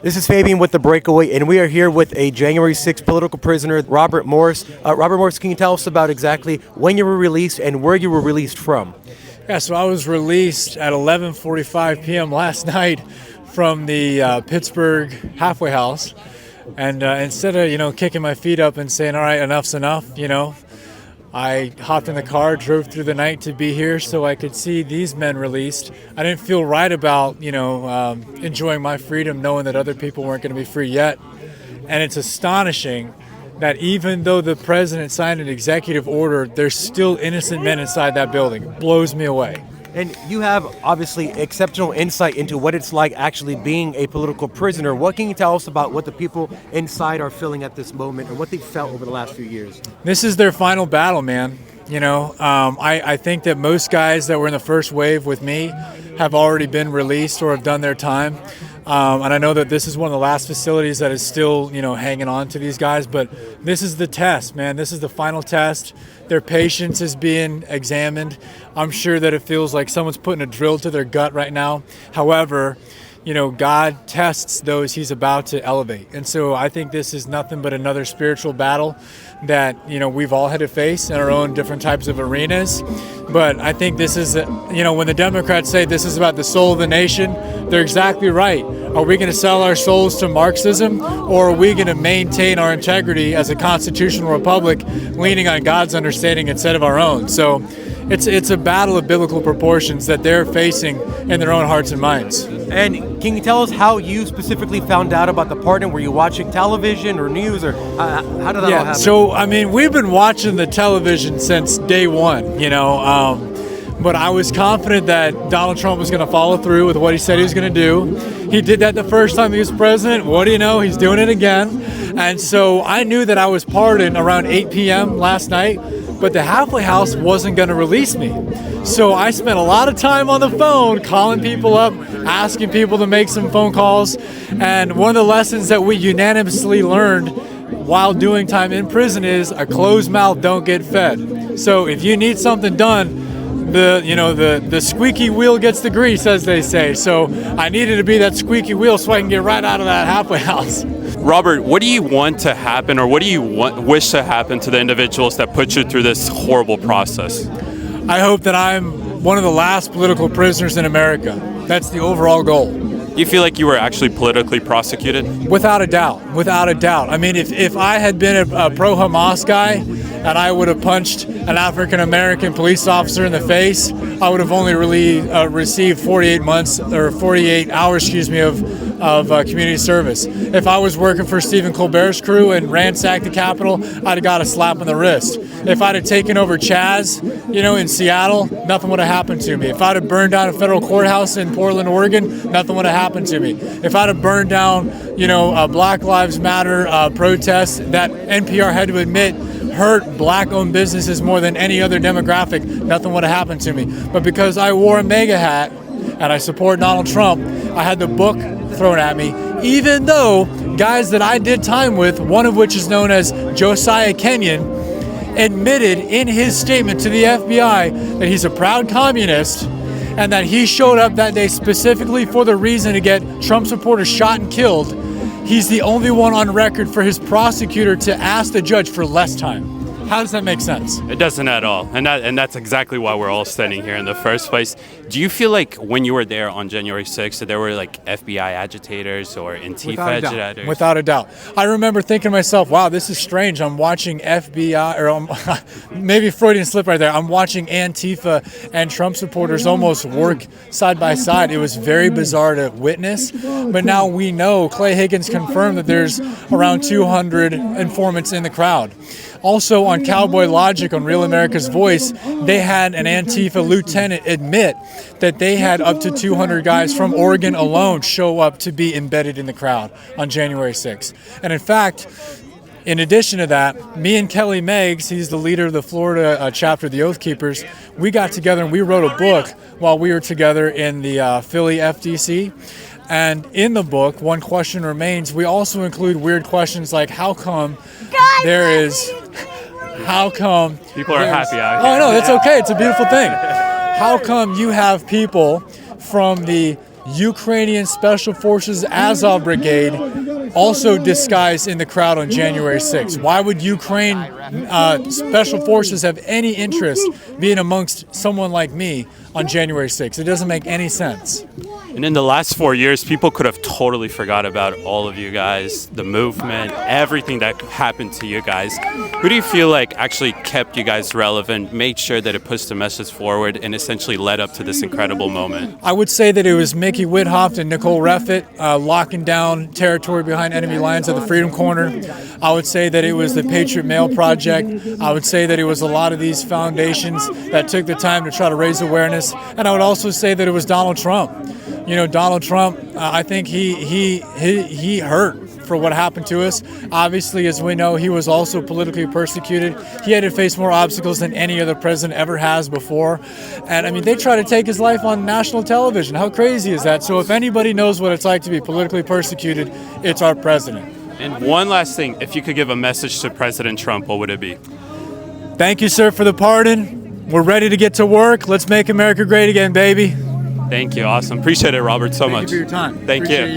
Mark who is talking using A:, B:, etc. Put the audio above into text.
A: This is Fabian with The Breakaway, and we are here with a January 6th political prisoner, Robert Morss. Robert Morss, can you tell us about exactly when you were released and where you were released from?
B: Yeah, so I was released at 11:45 p.m. last night from the Pittsburgh halfway house. And instead of, kicking my feet up and saying, all right, enough's enough, I hopped in the car, drove through the night to be here so I could see these men released. I didn't feel right about, enjoying my freedom knowing that other people weren't going to be free yet. And it's astonishing that even though the president signed an executive order, there's still innocent men inside that building. It blows me away.
A: And you have, obviously, exceptional insight into what it's like actually being a political prisoner. What can you tell us about what the people inside are feeling at this moment and what they've felt over the last few years?
B: This is their final battle, man. I think that most guys that were in the first wave with me have already been released or have done their time. And I know that this is one of the last facilities that is still, hanging on to these guys. But this is the test, man. This is the final test. Their patience is being examined. I'm sure that it feels like someone's putting a drill to their gut right now. However, God tests those he's about to elevate. And so I think this is nothing but another spiritual battle that, we've all had to face in our own different types of arenas. But I think this is, when the Democrats say this is about the soul of the nation, they're exactly right. Are we going to sell our souls to Marxism, or are we going to maintain our integrity as a constitutional republic, leaning on God's understanding instead of our own? So it's a battle of biblical proportions that they're facing in their own hearts and minds.
A: And can you tell us how you specifically found out about the pardon? Were you watching television or news, or how did that all happen?
B: So, we've been watching the television since day one, but I was confident that Donald Trump was going to follow through with what he said he was going to do. He did that the first time he was president. What do you know? He's doing it again. And so I knew that I was pardoned around 8 p.m. last night, but the halfway house wasn't going to release me. So I spent a lot of time on the phone calling people up, asking people to make some phone calls. And one of the lessons that we unanimously learned while doing time in prison is a closed mouth don't get fed. So if you need something done, the squeaky wheel gets the grease, as they say. So I needed to be that squeaky wheel so I can get right out of that halfway house.
C: Robert, what do you want to happen, or what do you wish to happen to the individuals that put you through this horrible process?
B: I hope that I'm one of the last political prisoners in America. That's the overall goal.
C: Do you feel like you were actually politically prosecuted?
B: Without a doubt. Without a doubt. If I had been a pro-Hamas guy and I would have punched an African-American police officer in the face, I would have only really received 48 hours, of community service. If I was working for Stephen Colbert's crew and ransacked the Capitol, I'd have got a slap on the wrist. If I'd have taken over Chaz, in Seattle, nothing would have happened to me. If I'd have burned down a federal courthouse in Portland, Oregon, nothing would have happened to me. If I'd have burned down, a Black Lives Matter protest that NPR had to admit hurt black-owned businesses more than any other demographic, nothing would have happened to me. But because I wore a MAGA hat and I support Donald Trump, I had the book thrown at me, even though guys that I did time with, one of which is known as Josiah Kenyon, admitted in his statement to the FBI that he's a proud communist and that he showed up that day specifically for the reason to get Trump supporters shot and killed. He's the only one on record for his prosecutor to ask the judge for less time. How does that make sense?
C: It doesn't at all. And that's exactly why we're all standing here in the first place. Do you feel like when you were there on January 6th that there were like FBI agitators or Antifa agitators?
B: Without a doubt. I remember thinking to myself, wow, this is strange. I'm watching FBI, or maybe Freudian slip right there. I'm watching Antifa and Trump supporters almost work side by side. It was very bizarre to witness. But now we know, Clay Higgins confirmed that there's around 200 informants in the crowd. Also on Cowboy Logic on Real America's Voice, they had an Antifa lieutenant admit that they had up to 200 guys from Oregon alone show up to be embedded in the crowd on January 6th. And in fact, in addition to that, me and Kelly Meggs, he's the leader of the Florida chapter of the Oath Keepers, we got together and we wrote a book while we were together in the Philly FDC. And in the book, One Question Remains, we also include weird questions like how come
C: people are happy out here?
B: Oh no, that's okay. It's a beautiful thing. How come you have people from the Ukrainian Special Forces Azov Brigade also disguised in the crowd on January 6th. Why would Ukraine Special Forces have any interest being amongst someone like me on January 6th? It doesn't make any sense.
C: And in the last 4 years, people could have totally forgot about all of you guys, the movement, everything that happened to you guys. Who do you feel like actually kept you guys relevant, made sure that it pushed the message forward, and essentially led up to this incredible moment?
B: I would say that it was Mickey Whithoff and Nicole Reffitt locking down territory behind enemy lines at the Freedom Corner. I would say that it was the Patriot Mail Project. I would say that it was a lot of these foundations that took the time to try to raise awareness. And I would also say that it was Donald Trump. You know, Donald Trump, I think he hurt for what happened to us. Obviously, as we know, he was also politically persecuted. He had to face more obstacles than any other president ever has before. And I mean, they try to take his life on national television. How crazy is that? So if anybody knows what it's like to be politically persecuted, it's our president.
C: And one last thing, if you could give a message to President Trump, what would it be?
B: Thank you, sir, for the pardon. We're ready to get to work. Let's make America great again, baby.
C: Thank you. Awesome. Appreciate it, Robert, so much.
B: Thank you for your time.
C: Thank
B: Appreciate
C: you.